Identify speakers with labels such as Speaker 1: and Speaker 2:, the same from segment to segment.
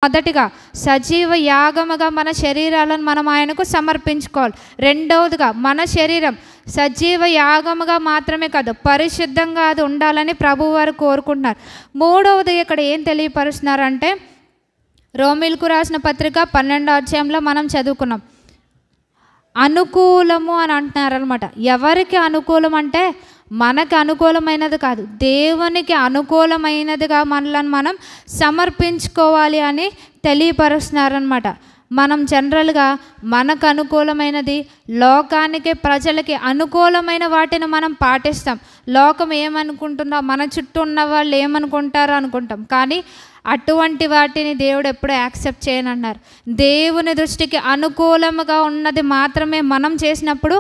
Speaker 1: మొదటిగా సజీవ యాగముగా మన శరీరాలను మనం ఆయనకు సమర్పించుకోవాలి. రెండవదిగా మన శరీరం సజీవ యాగముగా మాత్రమే కాదు, పరిశుద్ధంగా అది ఉండాలని ప్రభువు వారు కోరుకుంటున్నారు. మూడవది ఇక్కడ ఏం తెలియపరుస్తున్నారంటే, రోమీలకు రాసిన పత్రిక 12వ అధ్యాయంలో మనం చదువుకున్నాం, అనుకూలము అని అంటున్నారనమాట. ఎవరికి అనుకూలం అంటే మనకు అనుకూలమైనది కాదు, దేవునికి అనుకూలమైనదిగా మనలను మనం సమర్పించుకోవాలి అని తెలియపరుస్తున్నారనమాట. మనం జనరల్గా మనకు అనుకూలమైనది, లోకానికి ప్రజలకి అనుకూలమైన వాటిని మనం పాటిస్తాం. లోకం ఏమనుకుంటుందో, మన చుట్టూ ఉన్న వాళ్ళు ఏమనుకుంటారో అనుకుంటాం. కానీ అటువంటి వాటిని దేవుడు ఎప్పుడూ యాక్సెప్ట్ చేయనన్నారు. దేవుని దృష్టికి అనుకూలంగా ఉన్నది మాత్రమే మనం చేసినప్పుడు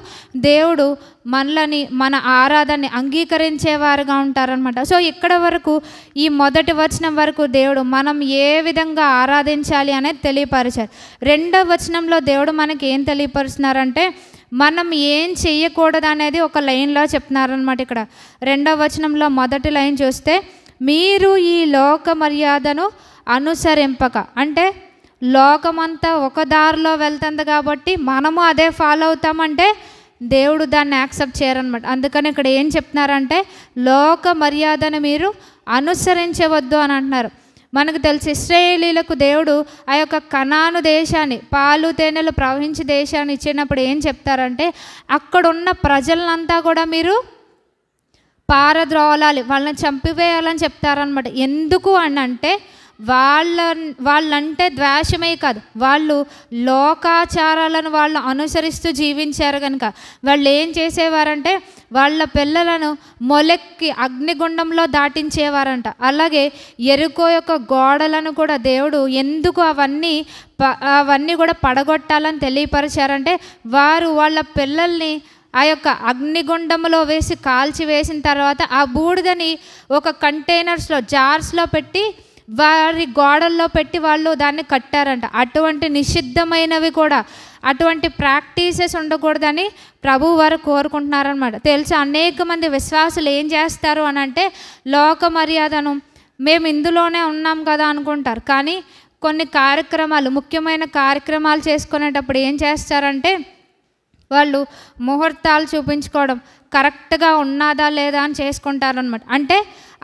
Speaker 1: దేవుడు మనల్ని, మన ఆరాధనని అంగీకరించేవారుగా ఉంటారనమాట. సో ఇక్కడ వరకు, ఈ మొదటి వచనం వరకు దేవుడు మనం ఏ విధంగా ఆరాధించాలి అనేది తెలియపరిచారు. రెండవ వచనంలో దేవుడు మనకి ఏం తెలియపరుస్తున్నారంటే, మనం ఏం చెయ్యకూడదు అనేది ఒక లైన్లో చెప్తున్నారనమాట. ఇక్కడ రెండవ వచనంలో మొదటి లైన్ చూస్తే, మీరు ఈ లోక మర్యాదను అనుసరింపక, అంటే లోకమంతా ఒక దారిలో వెళ్తుంది కాబట్టి మనము అదే ఫాలో అవుతామంటే దేవుడు దాన్ని యాక్సెప్ట్ చేయరనమాట. అందుకని ఇక్కడ ఏం చెప్తున్నారంటే, లోక మర్యాదను మీరు అనుసరించవద్దు అని అంటున్నారు. మనకు తెలిసి ఇశ్రాయేలీలకు దేవుడు ఆ యొక్క కనాను దేశాన్ని, పాలు తేనెలు ప్రవహించే దేశాన్ని ఇచ్చినప్పుడు ఏం చెప్తారంటే, అక్కడున్న ప్రజలంతా కూడా మీరు పారద్రోలాలి, వాళ్ళని చంపివేయాలని చెప్తారనమాట. ఎందుకు అని అంటే, వాళ్ళంటే ద్వేషమే కాదు, వాళ్ళు లోకాచారాలను వాళ్ళు అనుసరిస్తూ జీవించారు కనుక వాళ్ళు ఏం చేసేవారంటే, వాళ్ళ పిల్లలను మొలెక్కి అగ్నిగుండంలో దాటించేవారంట. అలాగే ఎరుకో యొక్క గోడలను కూడా దేవుడు ఎందుకు అవన్నీ కూడా పడగొట్టాలని తెలియపరిచారంటే, వారు వాళ్ళ పిల్లల్ని ఆ యొక్క అగ్నిగుండంలో వేసి కాల్చి వేసిన తర్వాత ఆ బూడిదని ఒక కంటైనర్స్లో, జార్స్లో పెట్టి వారి గోడల్లో పెట్టి వాళ్ళు దాన్ని కట్టారంట. అటువంటి నిషిద్ధమైనవి కూడా, అటువంటి ప్రాక్టీసెస్ ఉండకూడదని ప్రభువు వారు కోరుకుంటున్నారనమాట. తెలుసు, అనేక మంది విశ్వాసులు ఏం చేస్తారు అని అంటే, లోక మర్యాదను మేము ఇందులోనే ఉన్నాం కదా అనుకుంటారు. కానీ కొన్ని కార్యక్రమాలు, ముఖ్యమైన కార్యక్రమాలు చేసుకునేటప్పుడు ఏం చేస్తారంటే, వాళ్ళు ముహూర్తాలు చూపించుకోవడం, కరెక్ట్గా ఉన్నదా లేదా అని చేసుకుంటారనమాట. అంటే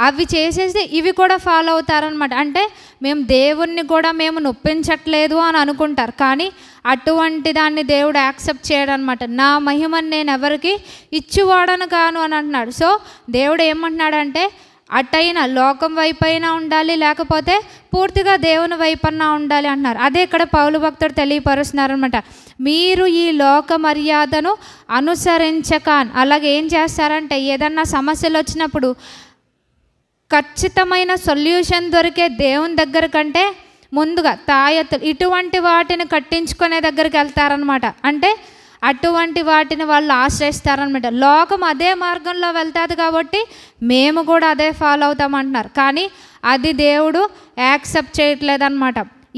Speaker 1: అవి చేసేసి ఇవి కూడా ఫాలో అవుతారనమాట. అంటే మేము దేవుణ్ణి కూడా మేము నొప్పించట్లేదు అని అనుకుంటారు. కానీ అటువంటి దాన్ని దేవుడు యాక్సెప్ట్ చేయడం అనమాట. నా మహిమను నేను ఎవరికి ఇచ్చువాడను కాను అని అంటున్నాడు. సో దేవుడు ఏమంటున్నాడంటే, అటైనా లోకం వైపైనా ఉండాలి, లేకపోతే పూర్తిగా దేవుని వైపన్నా ఉండాలి అంటున్నారు. అదే ఇక్కడ పౌలు భక్తుడు తెలియపరుస్తున్నారనమాట. మీరు ఈ లోక మర్యాదను అనుసరించక. అలాగే ఏం చేస్తారంటే, ఏదన్నా సమస్యలు వచ్చినప్పుడు ఖచ్చితమైన సొల్యూషన్ దొరికే దేవుని దగ్గర కంటే ముందుగా తాయెత్తులు, ఇటువంటి వాటిని కట్టించుకునే దగ్గరికి వెళ్తారనమాట. అంటే అటువంటి వాటిని వాళ్ళు ఆశ్రయిస్తారనమాట. లోకం అదే మార్గంలో వెళ్తుంది కాబట్టి మేము కూడా అదే ఫాలో అవుతామంటున్నారు. కానీ అది దేవుడు యాక్సెప్ట్ చేయట్లేదన్నమాట.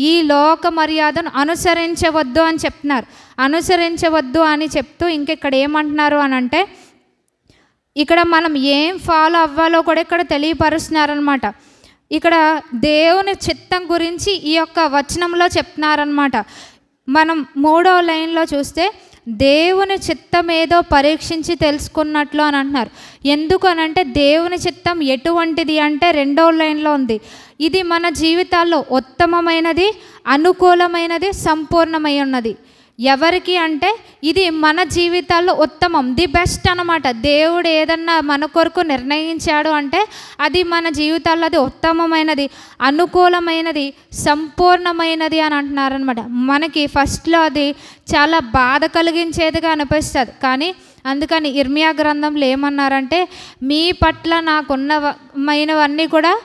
Speaker 1: ఈ లోక మర్యాదను అనుసరించవద్దు అని చెప్తున్నారు. అనుసరించవద్దు అని చెప్తూ ఇంకెక్కడ ఏమంటున్నారు అని అంటే, ఇక్కడ మనం ఏం ఫాలో అవ్వాలో కూడా ఇక్కడ తెలియపరుస్తున్నారనమాట. ఇక్కడ దేవుని చిత్తం గురించి ఈ యొక్క వచనంలో చెప్తున్నారనమాట. మనం 3వ లైన్లో చూస్తే, దేవుని చిత్తం ఏదో పరీక్షించి తెలుసుకున్నట్లు అని అంటున్నారు. ఎందుకు అనంటే, దేవుని చిత్తం ఎటువంటిది అంటే 2వ లైన్లో ఉంది. ఇది మన జీవితాల్లో ఉత్తమమైనది, అనుకూలమైనది, సంపూర్ణమై ఉన్నది. ఎవరికి అంటే ఇది మన జీవితాల్లో ఉత్తమం, ది బెస్ట్ అన్నమాట. దేవుడు ఏదన్నా మన కొరకు నిర్ణయించాడు అంటే అది మన జీవితాల్లో అది ఉత్తమమైనది, అనుకూలమైనది, సంపూర్ణమైనది అని అంటున్నారనమాట. మనకి ఫస్ట్లో అది చాలా బాధ కలిగించేదిగా అనిపిస్తుంది. కానీ అందుకని ఇర్మియా గ్రంథంలో ఏమన్నారంటే, మీ పట్ల నాకున్నమైనవన్నీ కూడా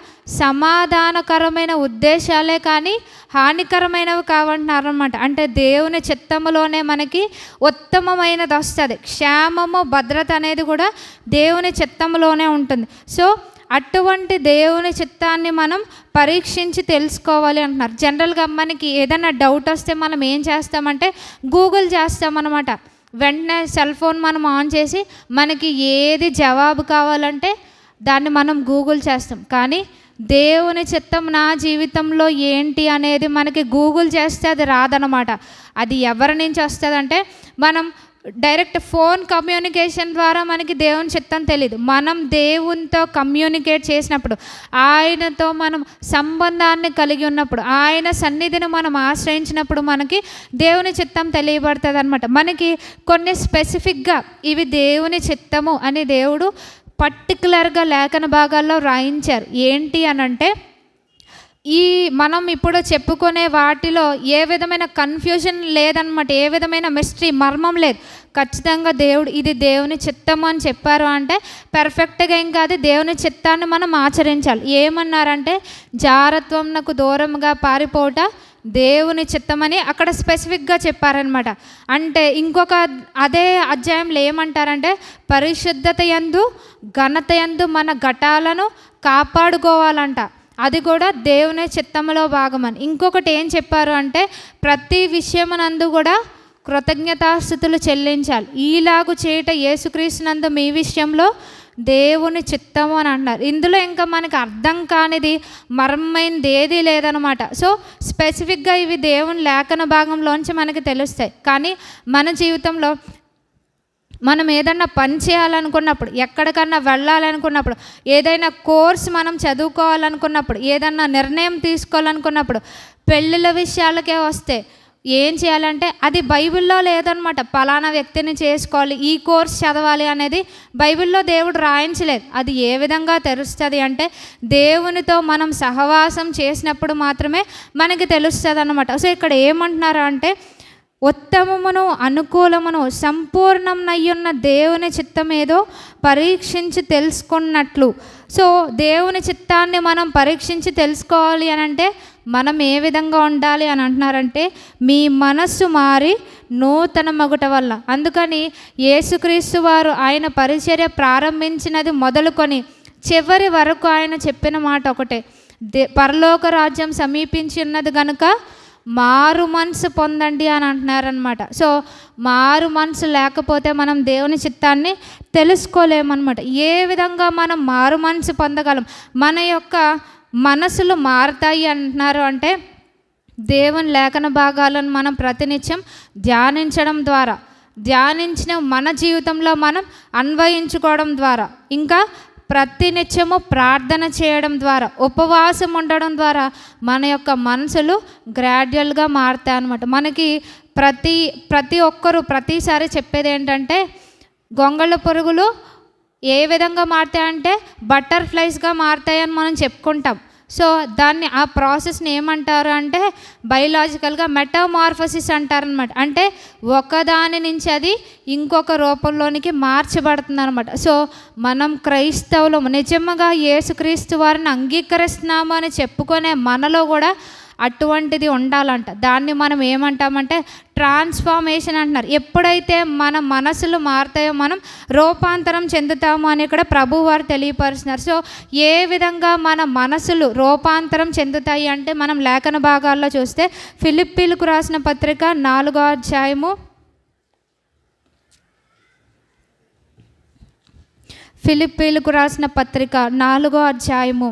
Speaker 1: సమాధానకరమైన ఉద్దేశాలే కానీ హానికరమైనవి కావంటున్నారన్నమాట. అంటే దేవుని చిత్తములోనే మనకి ఉత్తమమైనది వస్తుంది. క్షేమము, భద్రత అనేది కూడా దేవుని చిత్తములోనే ఉంటుంది. సో అటువంటి దేవుని చిత్తాన్ని మనం పరీక్షించి తెలుసుకోవాలి అంటున్నారు. జనరల్గా మనకి ఏదైనా డౌట్ వస్తే మనం ఏం చేస్తామంటే గూగుల్ చేస్తామన్నమాట. వెంటనే సెల్ ఫోన్ మనం ఆన్ చేసి మనకి ఏది జవాబు కావాలంటే దాన్ని మనం గూగుల్ చేస్తాం. కానీ దేవుని చిత్తం నా జీవితంలో ఏంటి అనేది మనకి గూగుల్ చేస్తే అది రాదనమాట. అది ఎవరి నుంచి వస్తుందంటే, మనం డైరెక్ట్ ఫోన్ కమ్యూనికేషన్ ద్వారా మనకి దేవుని చిత్తం తెలియదు. మనం దేవునితో కమ్యూనికేట్ చేసినప్పుడు, ఆయనతో మనం సంబంధాన్ని కలిగి ఉన్నప్పుడు, ఆయన సన్నిధిని మనం ఆశ్రయించినప్పుడు మనకి దేవుని చిత్తం తెలియబడుతుంది అనమాట. మనకి కొన్ని స్పెసిఫిక్గా ఇవి దేవుని చిత్తము అని దేవుడు పర్టికులర్గా లేఖన భాగాల్లో రాయించారు. ఏంటి అనంటే, ఈ మనం ఇప్పుడు చెప్పుకునే వాటిలో ఏ విధమైన కన్ఫ్యూజన్ లేదనమాట, ఏ విధమైన మిస్టరీ, మర్మం లేదు. ఖచ్చితంగా దేవుడు ఇది దేవుని చిత్తము అని చెప్పారు అంటే పర్ఫెక్ట్గా ఏం కాదు, దేవుని చిత్తాన్ని మనం ఆచరించాలి. ఏమన్నారంటే, జారత్వంనకు దూరంగా పారిపోట దేవుని చిత్తమని అక్కడ స్పెసిఫిక్గా చెప్పారనమాట. అంటే ఇంకొక అదే అధ్యాయంలో ఏమంటారంటే, పరిశుద్ధత యందు ఘనత యందు మన ఘటాలను కాపాడుకోవాలంట. అది కూడా దేవుని చిత్తంలో భాగమని. ఇంకొకటి ఏం చెప్పారు అంటే, ప్రతి విషయమునందు కూడా కృతజ్ఞతాస్తుతులు చెల్లించాలి. ఈలాగు చేయట యేసుక్రీస్తునందు మీ విషయంలో దేవుని చిత్తము అని అన్నారు. ఇందులో ఇంకా మనకి అర్థం కానిది, మర్మైనది ఏదీ లేదనమాట. సో స్పెసిఫిక్గా ఇవి దేవుని లేఖన భాగంలోంచి మనకి తెలుస్తాయి. కానీ మన జీవితంలో మనం ఏదన్నా పని చేయాలనుకున్నప్పుడు, ఎక్కడికన్నా వెళ్ళాలనుకున్నప్పుడు, ఏదైనా కోర్స్ మనం చదువుకోవాలనుకున్నప్పుడు, ఏదన్నా నిర్ణయం తీసుకోవాలనుకున్నప్పుడు, పెళ్ళిళ్ళ విషయాలకే వస్తే ఏం చేయాలంటే, అది బైబిల్లో లేదనమాట. పలానా వ్యక్తిని చేసుకోవాలి, ఈ కోర్స్ చదవాలి అనేది బైబిల్లో దేవుడు రాయించలేదు. అది ఏ విధంగా తెలుస్తుంది అంటే, దేవునితో మనం సహవాసం చేసినప్పుడు మాత్రమే మనకి తెలుస్తుంది అన్నమాట. సో ఇక్కడ ఏమంటున్నారు అంటే, ఉత్తమమును అనుకూలమును సంపూర్ణమయ్యున్న దేవుని చిత్తం ఏదో పరీక్షించి తెలుసుకున్నట్లు. సో దేవుని చిత్తాన్ని మనం పరీక్షించి తెలుసుకోవాలి అని అంటే మనం ఏ విధంగా ఉండాలి అని అంటున్నారంటే, మీ మనస్సు మారి నూతన మగుట వల్ల. అందుకని యేసుక్రీస్తు వారు ఆయన పరిచర్య ప్రారంభించినది మొదలుకొని చివరి వరకు ఆయన చెప్పిన మాట ఒకటే, పరలోక రాజ్యం సమీపించి ఉన్నది కనుక మారు మనసు పొందండి అని అంటున్నారనమాట. సో మారు మనసు లేకపోతే మనం దేవుని చిత్తాన్ని తెలుసుకోలేమన్నమాట. ఏ విధంగా మనం మారు మనసు పొందగలం, మన యొక్క మనసులు మారుతాయి అంటున్నారు అంటే, దేవుని లేఖన భాగాలను మనం ప్రతినిత్యం ధ్యానించడం ద్వారా, ధ్యానించిన మన జీవితంలో మనం అన్వయించుకోవడం ద్వారా, ఇంకా ప్రతినిత్యము ప్రార్థన చేయడం ద్వారా, ఉపవాసం ఉండడం ద్వారా మన యొక్క మనసులు గ్రాడ్యువల్గా మారుతాయి అన్నమాట. మనకి ప్రతి ఒక్కరూ ప్రతిసారి చెప్పేది ఏంటంటే, గొంగళ పురుగులు ఏ విధంగా మారుతాయంటే బటర్ఫ్లైస్గా మారుతాయని మనం చెప్పుకుంటాం. సో దాన్ని, ఆ ప్రాసెస్ని ఏమంటారు అంటే బయలాజికల్గా మెటామార్ఫోసిస్ అంటారనమాట. అంటే ఒకదాని నుంచి అది ఇంకొక రూపంలోనికి మార్చబడుతుంది అనమాట. సో మనం క్రైస్తవులు నిజంగా యేసుక్రీస్తు వారిని అంగీకరిస్తున్నాము అని చెప్పుకునే మనలో కూడా అటువంటిది ఉండాలంట. దాన్ని మనం ఏమంటామంటే ట్రాన్స్ఫార్మేషన్ అంటున్నారు. ఎప్పుడైతే మన మనసులు మారుతాయో మనం రూపాంతరం చెందుతాము అని ఇక్కడ ప్రభువు వారు తెలియపరుస్తున్నారు. సో ఏ విధంగా మన మనసులు రూపాంతరం చెందుతాయి అంటే, మనం లేఖన భాగాల్లో చూస్తే ఫిలిప్పీలకు రాసిన పత్రిక 4వ అధ్యాయము, ఫిలిప్పీలకు రాసిన పత్రిక 4వ అధ్యాయము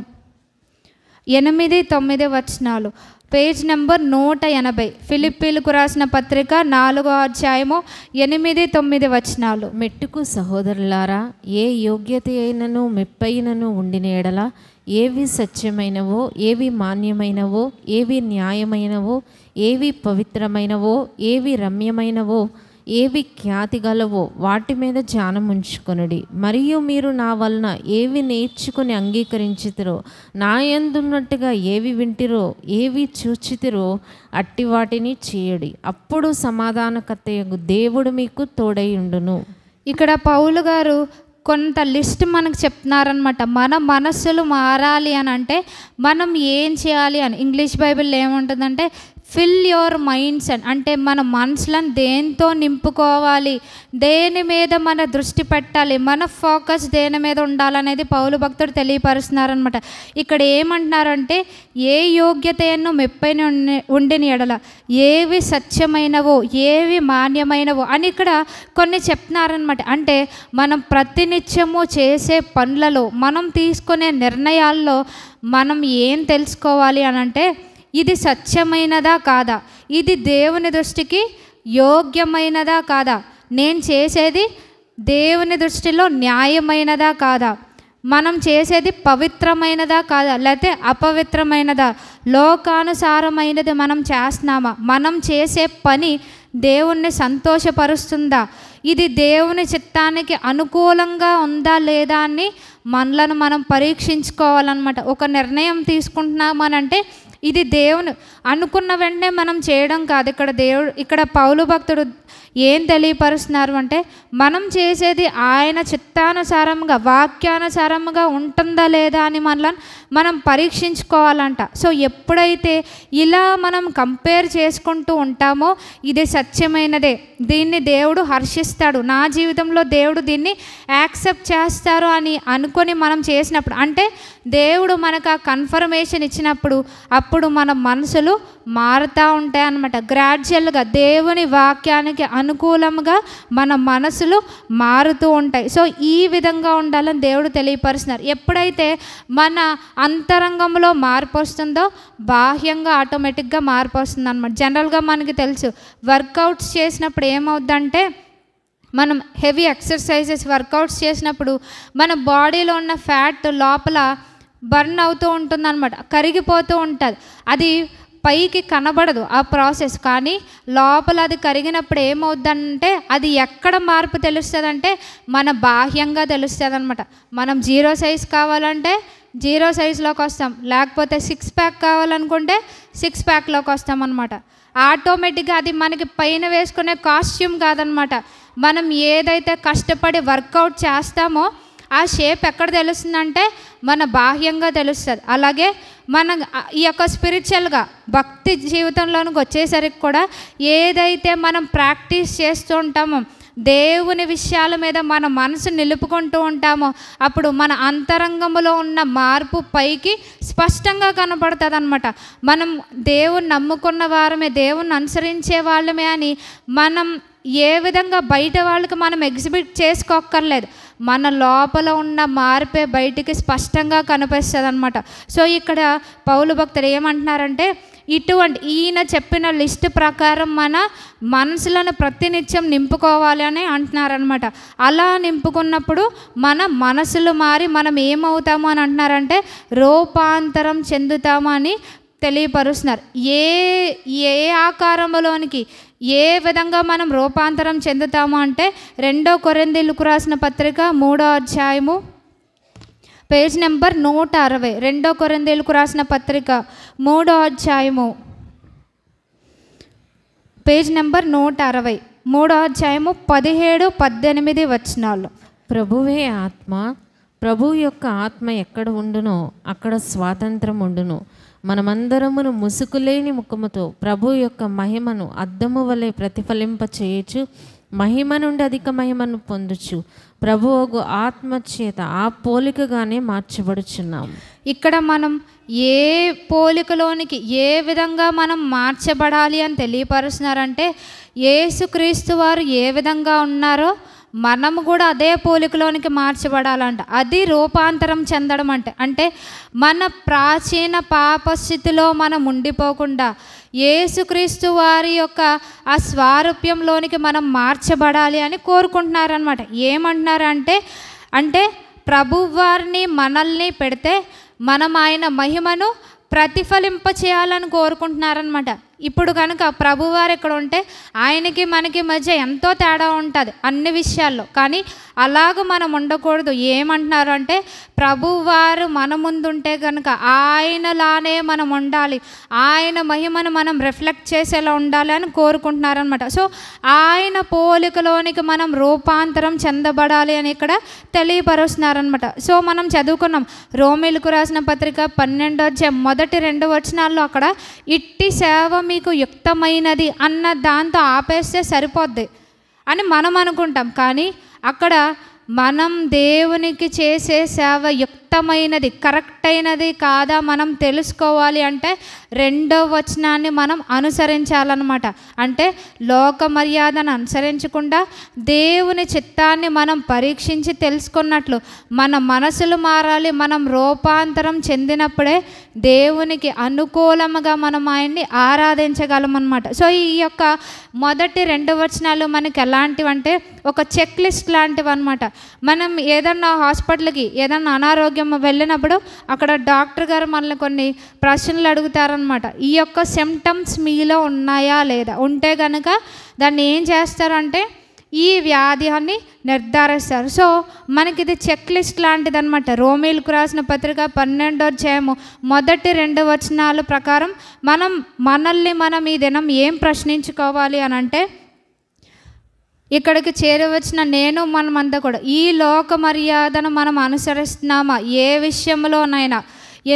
Speaker 1: 8-9 వచనాలు, పేజ్ నెంబర్ 180. ఫిలిప్పీలకు రాసిన పత్రిక 4వ అధ్యాయము 8-9 వచనాలు.
Speaker 2: మెట్టుకు సహోదరులారా, ఏ యోగ్యత అయినను మెప్పైనను ఉండిన ఎడల, ఏవి సత్యమైనవో, ఏవి మాన్యమైనవో, ఏవి న్యాయమైనవో, ఏవి పవిత్రమైనవో, ఏవి రమ్యమైనవో, ఏవి ఖ్యాతి గలవో వాటి మీద ధ్యానం ఉంచుకొనుడి. మరియు మీరు నా వలన ఏవి నేర్చుకుని అంగీకరించితిరో, నా యందున్నట్టుగా ఏవి వింటిరో, ఏవి చూచితిరో అట్టి వాటిని చేయడి. అప్పుడు సమాధానకర్తయగు దేవుడు మీకు తోడై ఉండును.
Speaker 1: ఇక్కడ పౌలు గారు కొంత లిస్ట్ మనకు చెప్తున్నారనమాట. మన మనస్సులు మారాలి అని అంటే మనం ఏం చేయాలి అని. ఇంగ్లీష్ బైబిల్లో ఏముంటుందంటే ఫిల్ యువర్ మైండ్స్ అని. అంటే మన మనసులను దేంతో నింపుకోవాలి, దేని మీద మన దృష్టి పెట్టాలి, మన ఫోకస్ దేని మీద ఉండాలనేది పౌలు భక్తుడు తెలియపరుస్తున్నారనమాట. ఇక్కడ ఏమంటున్నారంటే, ఏ యోగ్యతను మెప్పైన ఉండిన ఎడల, ఏవి సత్యమైనవో, ఏవి మాన్యమైనవో అని ఇక్కడ కొన్ని చెప్తున్నారనమాట. అంటే మనం ప్రతినిత్యము చేసే పనులలో, మనం తీసుకునే నిర్ణయాల్లో మనం ఏం తెలుసుకోవాలి అని అంటే, ఇది సత్యమైనదా కాదా, ఇది దేవుని దృష్టికి యోగ్యమైనదా కాదా, నేను చేసేది దేవుని దృష్టిలో న్యాయమైనదా కాదా, మనం చేసేది పవిత్రమైనదా కాదా, లేకపోతే అపవిత్రమైనదా, లోకానుసారమైనది మనం చేస్తున్నామా, మనం చేసే పని దేవుణ్ణి సంతోషపరుస్తుందా, ఇది దేవుని చిత్తానికి అనుకూలంగా ఉందా లేదా అని మనలను మనం పరీక్షించుకోవాలన్నమాట. ఒక నిర్ణయం తీసుకుంటున్నామనంటే ఇది దేవుని అనుకున్న వెంటనే మనం చేయడం కాదు. ఇక్కడ పౌలు భక్తుడు ఏం తెలియపరుస్తున్నారు అంటే, మనం చేసేది ఆయన చిత్తానుసారంగా వాక్యానుసారంగా ఉంటుందా లేదా అని మనం పరీక్షించుకోవాలంట. సో ఎప్పుడైతే ఇలా మనం కంపేర్ చేసుకుంటూ ఉంటామో ఇది సత్యమైనదే, దీన్ని దేవుడు హర్షిస్తాడు, నా జీవితంలో దేవుడు దీన్ని యాక్సెప్ట్ చేస్తారు అని అనుకొని మనం చేసినప్పుడు, అంటే దేవుడు మనకు ఆ కన్ఫర్మేషన్ ఇచ్చినప్పుడు అప్పుడు మన మనసులు మారుతూ ఉంటాయి అన్నమాట. గ్రాడ్యువల్గా దేవుని వాక్యానికి అనుకూలంగా మన మనసులు మారుతూ ఉంటాయి. సో ఈ విధంగా ఉండాలని దేవుడు తెలియపరుస్తున్నారు. ఎప్పుడైతే మన అంతరంగంలో మార్పు వస్తుందో బాహ్యంగా ఆటోమేటిక్గా మార్పు వస్తుంది అన్నమాట. జనరల్గా మనకి తెలుసు, వర్కౌట్స్ చేసినప్పుడు ఏమవుద్దంటే, మనం హెవీ ఎక్సర్సైజెస్ వర్కౌట్స్ చేసినప్పుడు మన బాడీలో ఉన్న ఫ్యాట్ లోపల బర్న్ అవుతూ ఉంటుందన్నమాట, కరిగిపోతూ ఉంటుంది. అది పైకి కనబడదు ఆ ప్రాసెస్, కానీ లోపల అది కరిగినప్పుడు ఏమవుద్దంటే అది ఎక్కడ మార్పు తెలుస్తుందంటే మన బాహ్యంగా తెలుస్తుంది అనమాట. మనం 0 సైజ్ కావాలంటే 0 సైజులోకి వస్తాం, లేకపోతే 6 ప్యాక్ కావాలనుకుంటే 6 ప్యాక్లోకి వస్తాం అనమాట. ఆటోమేటిక్గా అది మనకి పైన వేసుకునే కాస్ట్యూమ్ కాదనమాట. మనం ఏదైతే కష్టపడి వర్కౌట్ చేస్తామో ఆ షేప్ ఎక్కడ తెలుస్తుందంటే మన బాహ్యంగా తెలుస్తుంది. అలాగే మన ఈ యొక్క స్పిరిచువల్గా భక్తి జీవితంలోనికి వచ్చేసరికి కూడా ఏదైతే మనం ప్రాక్టీస్ చేస్తూ ఉంటామో, దేవుని విషయాల మీద మన మనసు నిలుపుకుంటూ ఉంటామో, అప్పుడు మన అంతరంగంలో ఉన్న మార్పు పైకి స్పష్టంగా కనబడుతుంది అనమాట. మనం దేవుని నమ్ముకున్న వారమే, దేవుని అనుసరించే వాళ్ళమే అని మనం ఏ విధంగా బయట వాళ్ళకి మనం ఎగ్జిబిట్ చేసుకోక్కర్లేదు, మన లోపల ఉన్న మార్పే బయటికి స్పష్టంగా కనిపిస్తుంది అనమాట. సో ఇక్కడ పౌలు భక్తుడు ఏమంటున్నారంటే, ఈయన చెప్పిన లిస్ట్ ప్రకారం మన మనసులను ప్రతినిత్యం నింపుకోవాలి అని అంటున్నారనమాట. అలా నింపుకున్నప్పుడు మన మనసులు మారి మనం ఏమవుతాము అని అంటున్నారంటే రూపాంతరం చెందుతాము అని తెలియపరుస్తున్నారు. ఏ ఆకారంలోనికి ఏ విధంగా మనం రూపాంతరం చెందుతాము అంటే 2 కొరింథీయులకు రాసిన పత్రిక 3వ అధ్యాయము పేజ్ నెంబర్ 160. 2 కొరింథీయులకు రాసిన పత్రిక 3వ అధ్యాయము పేజ్ నెంబర్ 160, 3వ అధ్యాయము 17-18 వచనాలు.
Speaker 2: ప్రభువే ఆత్మ, ప్రభు యొక్క ఆత్మ ఎక్కడ ఉండునో అక్కడ స్వాతంత్రం ఉండును. మనమందరమును ముసుకులేని ముఖముతో ప్రభు యొక్క మహిమను అద్దము వలె ప్రతిఫలింప చేయొచ్చు, మహిమ నుండి అధిక మహిమను పొందుచు ప్రభువు ఆత్మ చేత ఆ పోలికగానే మార్చబడుచున్నాం.
Speaker 1: ఇక్కడ మనం ఏ పోలికలోనికి ఏ విధంగా మనం మార్చబడాలి అని తెలియపరుస్తున్నారంటే, యేసుక్రీస్తు వారు ఏ విధంగా ఉన్నారో మనము కూడా అదే పోలికలోనికి మార్చబడాలంట. అది రూపాంతరం చెందడం అంటే మన ప్రాచీన పాపస్థితిలో మనం ఉండిపోకుండా యేసుక్రీస్తు వారి యొక్క ఆ స్వారూప్యంలోనికి మనం మార్చబడాలి అని కోరుకుంటున్నారనమాట. ఏమంటున్నారంటే ప్రభువారిని మనల్ని పెడితే మనం ఆయన మహిమను ప్రతిఫలింప చేయాలని కోరుకుంటున్నారనమాట. ఇప్పుడు కనుక ప్రభువారు ఇక్కడ ఉంటే ఆయనకి మనకి మధ్య ఎంతో తేడా ఉంటుంది అన్ని విషయాల్లో, కానీ అలాగ మనం ఉండకూడదు. ఏమంటున్నారు అంటే ప్రభువారు మన ముందుంటే కనుక ఆయనలానే మనం ఉండాలి, ఆయన మహిమను మనం రిఫ్లెక్ట్ చేసేలా ఉండాలి అని కోరుకుంటున్నారనమాట. సో ఆయన పోలికలోనికి మనం రూపాంతరం చెందబడాలి అని ఇక్కడ తెలియపరుస్తున్నారనమాట. సో మనం చదువుకున్నాం రోమీయులకు రాసిన పత్రిక 12వ అధ్యాయం మొదటి 2 వచనాల్లో అక్కడ ఇట్టి సేవ మీకు యుక్తమైనది అన్న దాంతో ఆపేస్తే సరిపోద్ది అని మనం అనుకుంటాం, కానీ అక్కడ మనం దేవునికి చేసే సేవ ఉత్తమైనది, కరెక్ట్ అయినది కాదా మనం తెలుసుకోవాలి అంటే 2వ వచనాన్ని మనం అనుసరించాలన్నమాట. అంటే లోక మర్యాదను అనుసరించకుండా దేవుని చిత్తాన్ని మనం పరీక్షించి తెలుసుకున్నట్లు మన మనసులు మారాలి. మనం రూపాంతరం చెందినప్పుడే దేవునికి అనుకూలముగా మనం ఆయన్ని ఆరాధించగలం అన్నమాట. సో ఈ యొక్క మొదటి 2 వచనాలు మనకి ఎలాంటివంటే ఒక చెక్ లిస్ట్ లాంటివి అనమాట. మనం ఏదన్నా హాస్పిటల్కి ఏదన్నా అనారోగ్యం వెళ్ళినప్పుడు అక్కడ డాక్టర్ గారు మనల్ని కొన్ని ప్రశ్నలు అడుగుతారనమాట. ఈ యొక్క సిమ్టమ్స్ మీలో ఉన్నాయా లేదా, ఉంటే కనుక దాన్ని ఏం చేస్తారంటే ఈ వ్యాధిని నిర్ధారిస్తారు. సో మనకి ఇది చెక్ లిస్ట్ లాంటిది అనమాట. రోమీలకు రాసిన పత్రిక 12వ అధ్యాయము మొదటి 2 వచనాల ప్రకారం మనల్ని ఈ దినం ఏం ప్రశ్నించుకోవాలి అని అంటే, ఇక్కడికి చేరవచ్చిన నేను మనమంతా కూడా ఈ లోక మర్యాదను మనం అనుసరిస్తున్నామా, ఏ విషయంలోనైనా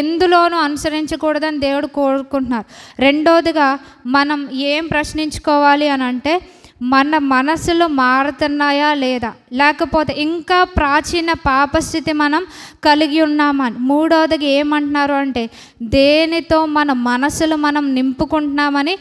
Speaker 1: ఎందులోనూ అనుసరించకూడదని దేవుడు కోరుకుంటున్నారు. రెండోదిగా మనం ఏం ప్రశ్నించుకోవాలి అని అంటే, మన మనసులు మారుతున్నాయా లేదా, లేకపోతే ఇంకా ప్రాచీన పాపస్థితి మనం కలిగి ఉన్నామని. మూడవదిగా ఏమంటున్నారు అంటే, దేనితో మన మనసులు మనం నింపుకుంటున్నామని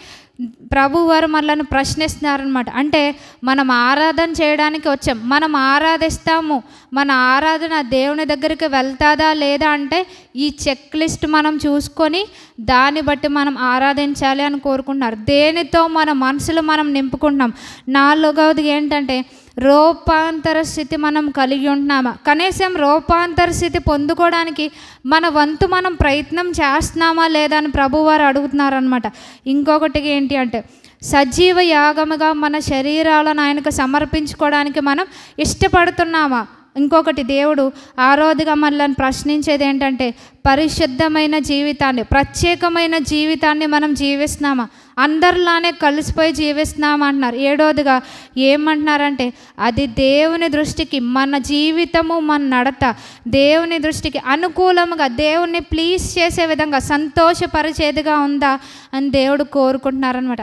Speaker 1: ప్రభువారు మనల్ని ప్రశ్నిస్తున్నారనమాట. అంటే మనం ఆరాధన చేయడానికి వచ్చాం, మనం ఆరాధిస్తాము, మన ఆరాధన దేవుని దగ్గరికి వెళ్తాదా లేదా అంటే ఈ చెక్ లిస్ట్ మనం చూసుకొని దాన్ని బట్టి మనం ఆరాధించాలి అని కోరుకుంటున్నారు. దేనితో మన మనసులు మనం నింపుకుంటున్నాం. 4వది ఏంటంటే రూపాంతర స్థితి మనం కలిగి ఉంటున్నామా, కనీసం రూపాంతర స్థితి పొందుకోవడానికి మన వంతు మనం ప్రయత్నం చేస్తున్నామా లేదా అని ప్రభువారు అడుగుతున్నారనమాట. ఇంకొకటి ఏంటి అంటే సజీవ యాగముగా మన శరీరాలను ఆయనకు సమర్పించుకోవడానికి మనం ఇష్టపడుతున్నామా. ఇంకొకటి దేవుడు 6వదిగా మనల్ని ప్రశ్నించేది ఏంటంటే పరిశుద్ధమైన జీవితాన్ని, ప్రత్యేకమైన జీవితాన్ని మనం జీవిస్తున్నామా, అందరిలానే కలిసిపోయి జీవిస్తున్నామా అంటున్నారు. 7వదిగా ఏమంటున్నారంటే అది దేవుని దృష్టికి మన జీవితము, మన నడత దేవుని దృష్టికి అనుకూలంగా, దేవుణ్ణి ప్లీజ్ చేసే విధంగా, సంతోషపరిచేదిగా ఉందా అని దేవుడు కోరుకుంటున్నారనమాట.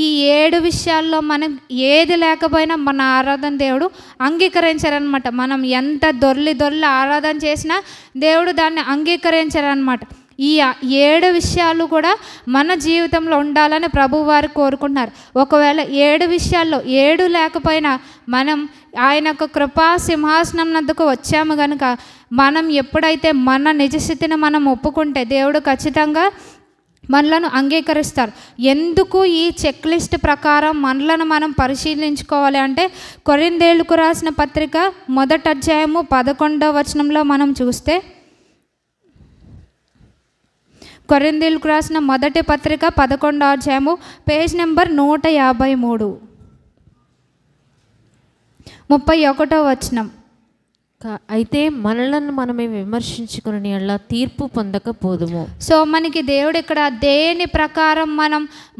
Speaker 1: ఈ 7 విషయాల్లో మనం ఏది లేకపోయినా మన ఆరాధన దేవుడు అంగీకరించారనమాట. మనం ఎంత దొర్లి ఆరాధన చేసినా దేవుడు దాన్ని అంగీకరించారనమాట. ఈ 7 విషయాలు కూడా మన జీవితంలో ఉండాలని ప్రభువారు కోరుకుంటున్నారు. ఒకవేళ 7 విషయాల్లో 7 లేకపోయినా మనం ఆయన యొక్క కృపా సింహాసనం వద్దకు వచ్చాము కనుక మనం ఎప్పుడైతే మన నిజస్థితిని మనం ఒప్పుకుంటే దేవుడు ఖచ్చితంగా మనలను అంగీకరిస్తారు. ఎందుకు ఈ చెక్ లిస్ట్ ప్రకారం మనలను మనం పరిశీలించుకోవాలి అంటే కొరింథీయులకు రాసిన పత్రిక 1వ అధ్యాయము 11వ వచనంలో మనం చూస్తే, కొరింథీయులకు రాసిన మొదటి పత్రిక 11వ అధ్యాయము పేజ్ నెంబర్ 153 31వ వచనం.
Speaker 2: అయితే మనలను మనమే విమర్శించుకుని అలా తీర్పు పొందకపోదుము.
Speaker 1: సో మనకి దేవుడు ఇక్కడ దేని ప్రకారం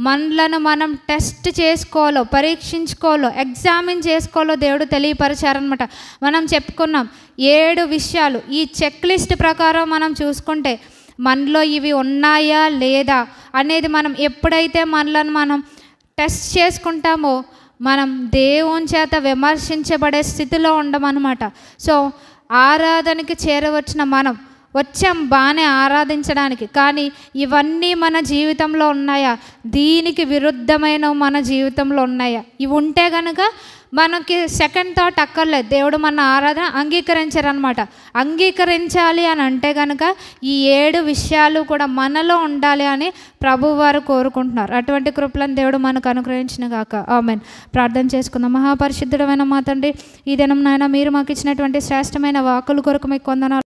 Speaker 1: మనలను మనం టెస్ట్ చేసుకోవాలో, పరీక్షించుకోవాలో, ఎగ్జామిన్ చేసుకోవాలో దేవుడు తెలియపరిచారనమాట. మనం చెప్పుకున్నాం 7 విషయాలు. ఈ చెక్ లిస్ట్ ప్రకారం మనం చూసుకుంటే మనలో ఇవి ఉన్నాయా లేదా అనేది మనం ఎప్పుడైతే మనలను మనం టెస్ట్ చేసుకుంటామో మనం దేవుని చేత విమర్శించబడే స్థితిలో ఉండమన్నమాట. సో ఆరాధనకి చేరవచ్చిన మనం వచ్చాం బాగానే ఆరాధించడానికి, కానీ ఇవన్నీ మన జీవితంలో ఉన్నాయా, దీనికి విరుద్ధమైన మన జీవితంలో ఉన్నాయా, ఇవి ఉంటే కనుక మనకి సెకండ్ థాట్ అక్కర్లేదు, దేవుడు మన ఆరాధన అంగీకరించారనమాట. అంగీకరించాలి అని అంటే కనుక ఈ 7 విషయాలు కూడా మనలో ఉండాలి అని ప్రభువారు కోరుకుంటున్నారు. అటువంటి కృపలను దేవుడు మనకు అనుగ్రహించిన గాక. ఆమేన్. ప్రార్థన చేసుకుందాం. మహాపరిశుద్ధుడమైన మా తండ్రి, ఈ దినం నాయన మీరు మాకు ఇచ్చినటువంటి శ్రేష్టమైన వాక్కుల కొరకు మీకు వందనాలు.